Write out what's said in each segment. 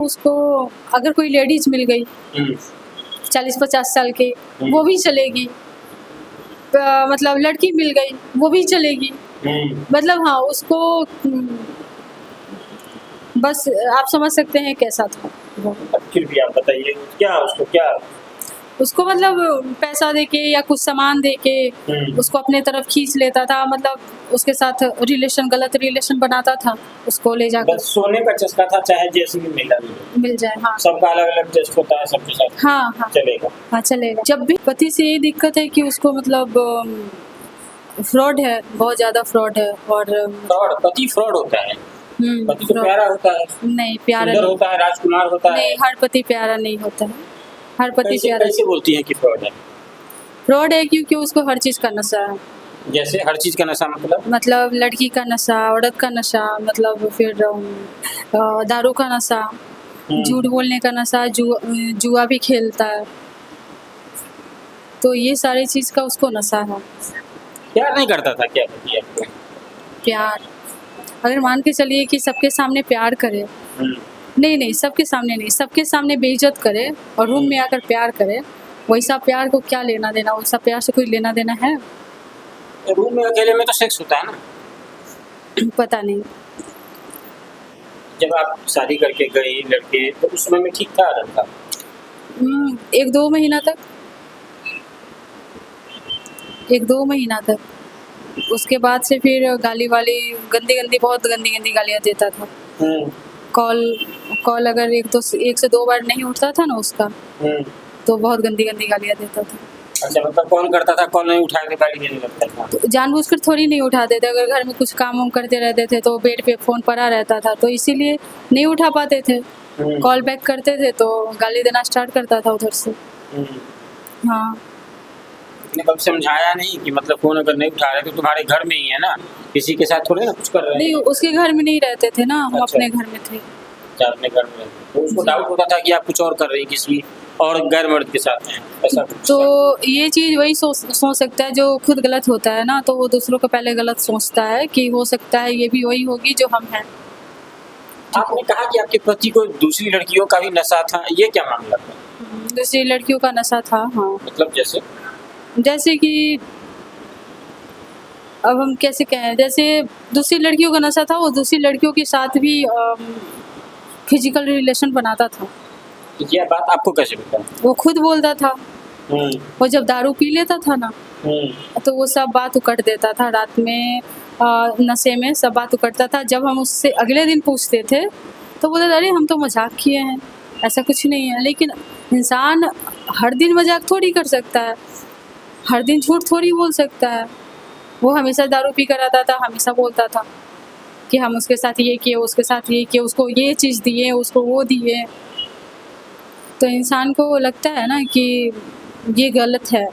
उसको अगर कोई लेडीज मिल गई हम्म, 40-50 साल की, वो भी चलेगी। मतलब लड़की मिल गई, वो भी चलेगी। मतलब हाँ, उसको बस आप समझ सकते हैं कैसा था वो। अब फिर भी आप बताइए क्या उसको क्या। उसको मतलब पैसा देके या कुछ सामान देके उसको अपने तरफ खींच लेता था, मतलब उसके साथ गलत रिलेशन बनाता था, उसको ले जाकर बस सोने का चस्का था, चाहे जैसी भी मिल जाए। हाँ सबका अलग अलग टेस्ट होता है, सबके साथ हाँ हाँ चलेगा। हाँ चलेगा। जब भी पति से ये दिक्कत है कि उसको मतलब फ्रॉड है, बहुत ज्यादा फ्रॉड है। और पति फ्रॉड होता है? पति तो fraud- प्यारा होता है, नहीं प्यारा सुंदर नहीं, होता है, राजकुमार होता है। नहीं हर पति प्यारा नहीं होता है, हर पति कैसे प्यारा कैसे बोलती हैं कि फ्रॉड है? फ्रॉड है क्योंकि उसको हर चीज का नशा है। जैसे हर चीज का नशा मतलब लड़की का नशा, औरत का नशा, मतलब फिर दारू का नशा, झूठ बोलने का नशा, जुआ भी खेलता है। तो ये सारी चीज का उसको नशा है। प्यार नहीं करता था क्या पति आपको? प्यार अगर मान के चलिए कि सबके सामने प्यार करे, नहीं नहीं सबके सामने नहीं, सबके सामने बेइज्जत करे और रूम में आकर प्यार करे, वैसा प्यार को क्या लेना देना, वैसा प्यार से कोई लेना देना है? रूम में अकेले में तो सेक्स होता है ना। पता नहीं। जब आप शादी करके गई लड़के, तो उस समय में ठीक था लड़का? 1-2 महीना तक, 1-2 महीना तक। उसके बाद से फिर गाली वाली गंदी गंदी, बहुत गंदी गंदी गालियाँ देता था। कॉल अगर एक से दो बार नहीं उठता था ना उसका, तो बहुत गंदी गंदी गालियाँ देता था। अच्छा, मतलब कॉल करता था, कॉल नहीं उठाया तो गाली देने लगता था? तो जानबूझकर थोड़ी नहीं उठाते थे, अगर घर में कुछ काम वाम करते रहते थे तो बेड पे फोन पड़ा रहता था, तो इसीलिए नहीं उठा पाते थे। कॉल बैक करते थे तो गाली देना स्टार्ट करता था उधर से। हाँ आपने कब समझाया नहीं कि मतलब फोन अगर नहीं उठा रहे तो तुम्हारे घर में ही है ना, किसी के साथ थोड़े ना कुछ कर रहे हैं? नहीं, उसके घर में नहीं रहते थे ना, हम अच्छा। अपने घर में थे। क्या अपने घर में रहते? तो उसको डाउट होता था कि आप कुछ और कर रही, किसी और गैर मर्द के साथ हैं, ऐसा कुछ? तो ये चीज़ वही सोच सकता है जो खुद गलत होता है ना, तो वो दूसरों को पहले गलत सोचता है कि हो सकता है ये भी वही होगी जो हम हैं। आपने कहा कि आपके पति को दूसरी लड़कियों का भी नशा था, ये क्या मामला था? दूसरी लड़कियों का नशा था, हाँ। मतलब जैसे कि अब हम कैसे कहें, जैसे दूसरी लड़कियों का नशा था, वो दूसरी लड़कियों के साथ भी फिजिकल रिलेशन बनाता था। ये बात आपको कैसे पता? वो खुद बोलता था। वो जब दारू पी लेता था ना, तो वो सब बात उकट देता था रात में, नशे में सब बात उकटता था। जब हम उससे अगले दिन पूछते थे तो बोलता था, अरे हम तो मजाक किए हैं, ऐसा कुछ नहीं है। लेकिन इंसान हर दिन मजाक थोड़ी कर सकता है, हर दिन झूठ थोड़ी बोल सकता है। वो हमेशा दारू पी कर आता था, हमेशा बोलता था कि हम उसके साथ ये किए, उसके साथ ये किए, उसको ये चीज़ दिए, उसको वो दिए। तो इंसान को लगता है ना कि ये गलत है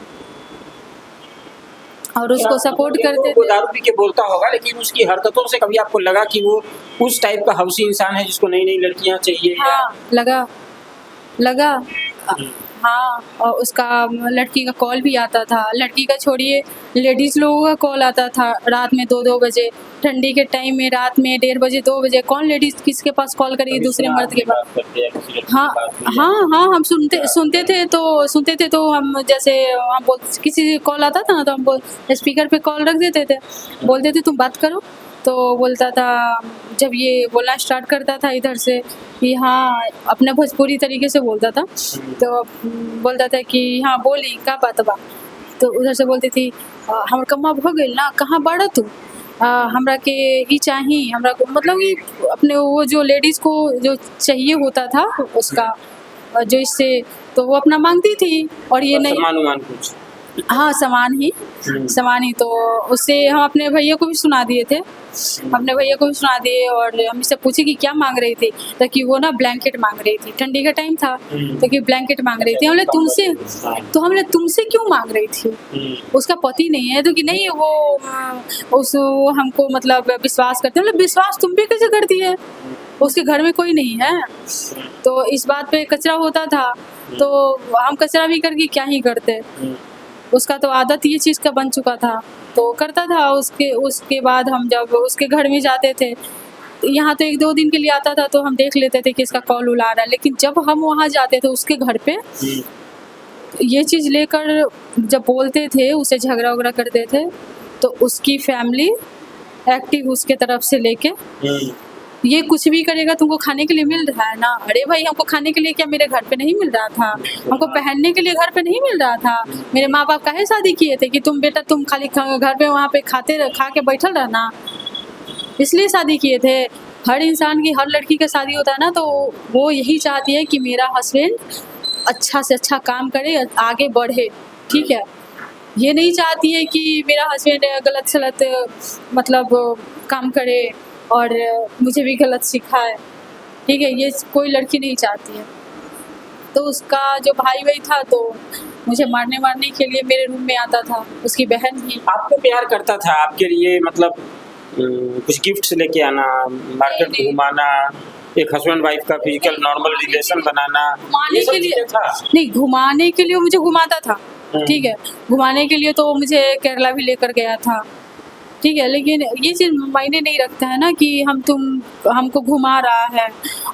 और उसको सपोर्ट करते वो थे। दारू पी के बोलता होगा, लेकिन उसकी हरकतों से कभी आपको लगा कि वो उस टाइप का हवसी इंसान है जिसको नई नई लड़कियां चाहिए? हाँ लगा। हाँ, और उसका लड़की का कॉल भी आता था, लड़की का छोड़िए, लेडीज़ लोगों का कॉल आता था रात में 2-2 बजे, ठंडी के टाइम में रात में 1:30 बजे 2 बजे कौन लेडीज़ किसके पास कॉल करेगी दूसरे मर्द के पास? हाँ हाँ, हम सुनते थे तो हम जैसे हम बोल किसी कॉल आता था ना तो हम स्पीकर पे कॉल रख देते थे, बोलते थे तुम बात करो। तो बोलता था, जब ये बोलना स्टार्ट करता था इधर से कि हाँ, अपना भोजपुरी तरीके से बोलता था, तो बोलता था कि हाँ बोली का बात बा। तो उधर से बोलती थी, हमर कम्मा हो गइल ना, कहाँ बाड़ा तू? हमरा के ई चाही, हमरा को मतलब कि अपने वो जो लेडीज़ को जो चाहिए होता था उसका, जो इससे तो वो अपना मांगती थी और ये नहीं। सामान कुछ? हाँ सामान ही। तो उससे हम अपने भैया को भी सुना दिए थे, और हम इससे पूछे कि क्या मांग रही थी, तो कि वो ना ब्लैंकेट मांग रही थी, ठंडी का टाइम था तो कि ब्लैंकेट मांग रही थी। हमने तुमसे क्यों मांग रही थी? उसका पति नहीं है तो कि नहीं वो हमको मतलब विश्वास करते, मतलब विश्वास तुम भी कैसे करती है, उसके घर में कोई नहीं है। तो इस बात पे कचरा होता था, तो हम कचरा भी करके क्या ही करते। उसका तो आदत ये चीज़ का बन चुका था तो करता था। उसके बाद हम जब उसके घर में जाते थे यहाँ तो 1-2 दिन के लिए आता था तो हम देख लेते थे कि इसका कॉल उला रहा है, लेकिन जब हम वहाँ जाते थे उसके घर पे ये चीज़ लेकर जब बोलते थे, उससे झगड़ा वगड़ा करते थे, तो उसकी फैमिली एक्टिव उसके तरफ से लेके ये कुछ भी करेगा, तुमको खाने के लिए मिल रहा है ना। अरे भाई, हमको खाने के लिए क्या मेरे घर पे नहीं मिल रहा था, हमको पहनने के लिए घर पे नहीं मिल रहा था। मेरे माँ बाप काहे शादी किए थे कि तुम बेटा तुम खाली घर पे वहाँ पे खा के बैठल रहना, इसलिए शादी किए थे। हर इंसान की, हर लड़की का शादी होता है ना, तो वो यही चाहती है कि मेरा हस्बैंड अच्छा से अच्छा काम करे, आगे बढ़े, ठीक है। ये नहीं चाहती है कि मेरा हस्बैंड गलत सलत मतलब काम करे और मुझे भी गलत सिखाए, ठीक है। ये कोई लड़की नहीं चाहती है। तो उसका जो भाई वही था तो मुझे मारने के लिए मेरे रूम में आता था, उसकी बहन भी। आपको प्यार करता था, आपके लिए मतलब कुछ गिफ्ट्स लेके आना, मार्केट नहीं। घुमाना, एक हस्बैंड वाइफ का फिजिकल नॉर्मल रिलेशन बनाना, घुमाने ये सब के लिए चीजें था? नहीं, घुमाने के लिए वो मुझे घुमाता था, ठीक है। घुमाने के लिए तो वो मुझे केरला भी लेकर गया था, ठीक है। लेकिन ये चीज़ मायने नहीं रखता है ना कि हमको घुमा रहा है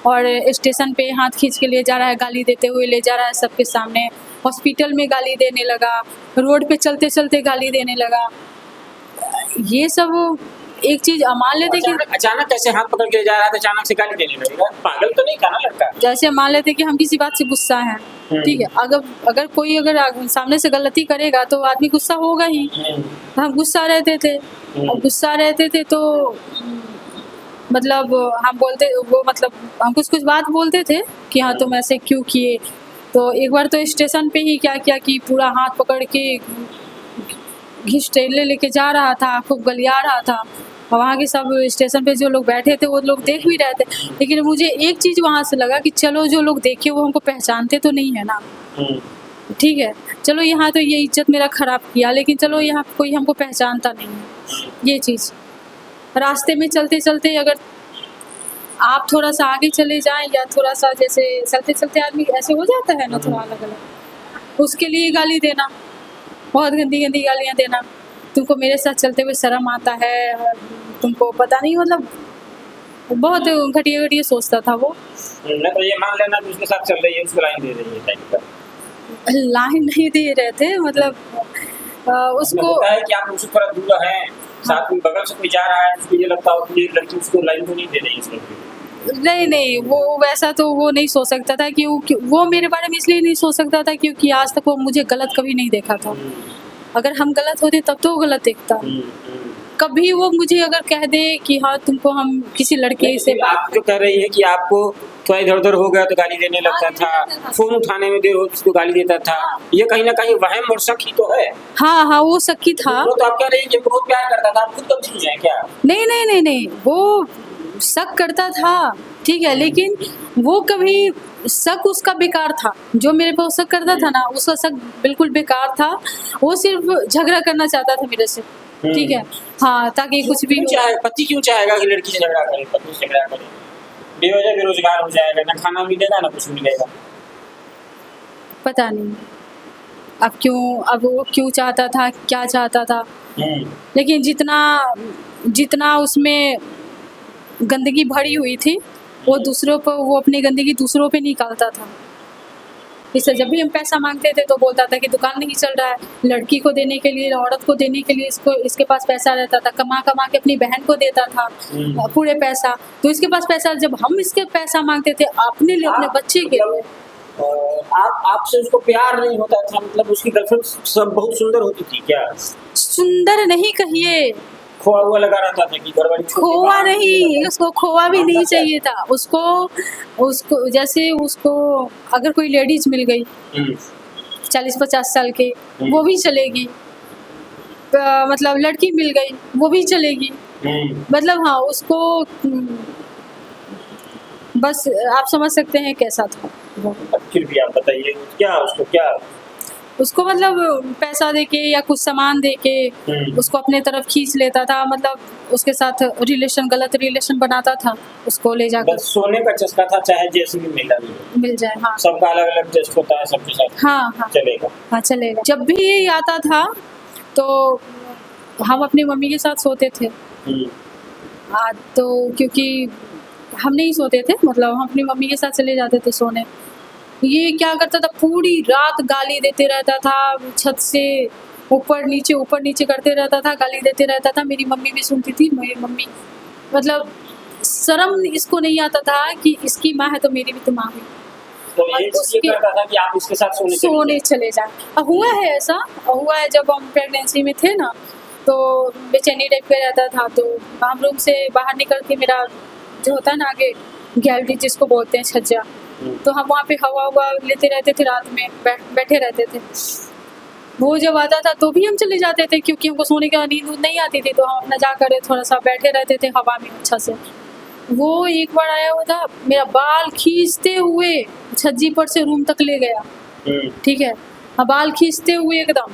और स्टेशन पे हाथ खींच के ले जा रहा है, गाली देते हुए ले जा रहा है सबके सामने, हॉस्पिटल में गाली देने लगा, रोड पे चलते चलते गाली देने लगा। ये सब एक चीज़ मान लेते कि अचानक कैसे हाथ पकड़ के जा रहा था, अचानक से गाली देने लगेगा? पागल तो नहीं था ना लड़का? जैसे मान लेते कि हम किसी बात से गुस्सा हैं, ठीक है। अगर कोई सामने से गलती करेगा तो आदमी गुस्सा होगा ही। हम गुस्सा रहते थे, और गुस्सा रहते थे तो मतलब हम कुछ बात बोलते थे कि हाँ तुम ऐसे क्यों किए। तो एक बार तो स्टेशन पे ही क्या किया कि पूरा हाथ पकड़ के घिसटेले लेके जा रहा था, खूब गलिया रहा था। और वहाँ के सब स्टेशन पे जो लोग बैठे थे वो लोग देख भी रहे थे, लेकिन मुझे एक चीज़ वहाँ से लगा कि चलो जो लोग देखे वो हमको पहचानते तो नहीं है ना, ठीक है। चलो यहाँ तो ये इज्जत मेरा ख़राब किया, लेकिन चलो यहाँ कोई हमको पहचानता नहीं है। ये चीज़ रास्ते में चलते चलते अगर आप थोड़ा सा आगे चले जाएं या थोड़ा सा जैसे चलते चलते आदमी ऐसे हो जाता है ना थोड़ा अलग अलग, उसके लिए गाली देना, बहुत गंदी गंदी गालियाँ देना, तुमको मेरे साथ चलते हुए शर्म आता है, तुमको पता नहीं, मतलब बहुत घटिया घटिया सोचता था वो। मैं तो ये मान लेना कि उसके साथ चल रही है, उसको लाइन दे रही है टाइप का। लाइन नहीं दे रहे थे, मतलब उसको होता है कि आप उससे थोड़ा दूर हैं, साथ में बगल से कोई जा रहा है, उसको ये लगता हो कि ये लड़की उसको लाइन तो नहीं दे रही है। नहीं, वो वैसा तो वो नहीं सोच सकता था कि वो मेरे बारे में इसलिए नहीं सोच सकता था क्योंकि आज तक वो मुझे गलत कभी नहीं देखा था। अगर हम गलत होते तब तो वो गलत देखता। कभी वो मुझे अगर कह दे कि हाँ तुमको हम किसी लड़के से आप जो कह रही है कि आपको थोड़ा इधर उधर हो गया तो गाली देने लगता था, फोन उठाने में देर हो तो उसको गाली देता था, ये कहीं ना कहीं वहम और शक ही तो है। हाँ वो शक था। वो तो आप कह रही है कि बहुत प्यार करता था, आप खुद कंफ्यूज हैं क्या? नहीं, वो शक करता था, ठीक है, लेकिन वो कभी शक उसका बेकार था। जो मेरे पे शक करता था ना, उसका शक बिल्कुल बेकार था। वो सिर्फ झगड़ा करना चाहता था मेरे से, ठीक है। हाँ, ताकि कुछ भी पति क्यों चाहेगा कि लड़की से झगड़ा करे, पति से झगड़ा करे? बेवजह बेरोजगार हो जाएगा, ना खाना मिलेगा ना कुछ मिलेगा। पता नहीं अब वो क्यों चाहता था, क्या चाहता था, लेकिन जितना उसमें गंदगी भरी हुई थी वो अपनी गंदगी दूसरों पे निकालता था। इससे जब भी हम पैसा मांगते थे तो बोलता था कि दुकान नहीं चल रहा है, लड़की को देने के लिए, औरत को देने के लिए इसके पास पैसा रहता था, कमा के अपनी बहन को देता था पूरे पैसा। तो इसके पास पैसा, जब हम इसके पैसा मांगते थे अपने लिए, अपने बच्चे के लिए, आपसे उसको प्यार नहीं होता था, मतलब उसकी गर्लफ्रेंड सब बहुत सुंदर होती थी क्या? सुंदर नहीं कहिए, खोआ हुआ लगा रहता था कि घरवाली खोआ नहीं, उसको खोआ भी नहीं चाहिए था। उसको जैसे उसको अगर कोई लेडीज मिल गई 40-50 साल की, वो भी चलेगी, मतलब लड़की मिल गई वो भी चलेगी, मतलब हाँ उसको बस आप समझ सकते हैं कैसा था। फिर भी आप बताइए उसको मतलब पैसा देके या कुछ सामान देके उसको अपने तरफ खींच लेता था, मतलब उसके साथ गलत रिलेशन बनाता था, उसको ले जाकर। बस सोने का चस्का था, चाहे जैसे भी मिल जाए। हाँ, सबका अलग अलग टेस्ट होता है, सबके साथ हाँ चलेगा। जब भी ये आता था तो हम अपनी मम्मी के साथ सोते थे, तो क्योंकि हम नहीं सोते थे, मतलब हम अपनी मम्मी के साथ चले जाते थे सोने। ये क्या करता था, पूरी रात गाली देते रहता था, छत से ऊपर नीचे करते रहता था, गाली देते रहता था। मेरी मम्मी भी सुनती थी। मेरी मम्मी मतलब शर्म इसको नहीं आता था कि इसकी माँ है तो मेरी भी तो माँ है। तो और ये उसके करता था कि आप उसके साथ सोने चले जाए। हुआ है ऐसा, हुआ है जब हम प्रेगनेंसी में थे ना, तो बेचैनी टाइप का रहता था। तो हम रूम से बाहर निकल के, मेरा जो होता है ना आगे गैलरी जिसको बोलते हैं छज्जा, तो हम वहाँ पे हवा लेते रहते थे, रात में बैठे रहते थे। वो जब आता था तो भी हम चले जाते थे, क्योंकि हमको सोने का नींद नहीं आती थी, तो हम अपना जाकर थोड़ा सा बैठे रहते थे हवा में अच्छा से। वो एक बार आया हुआ था, मेरा बाल खींचते हुए छज्जी पर से रूम तक ले गया। ठीक है, बाल खींचते हुए एकदम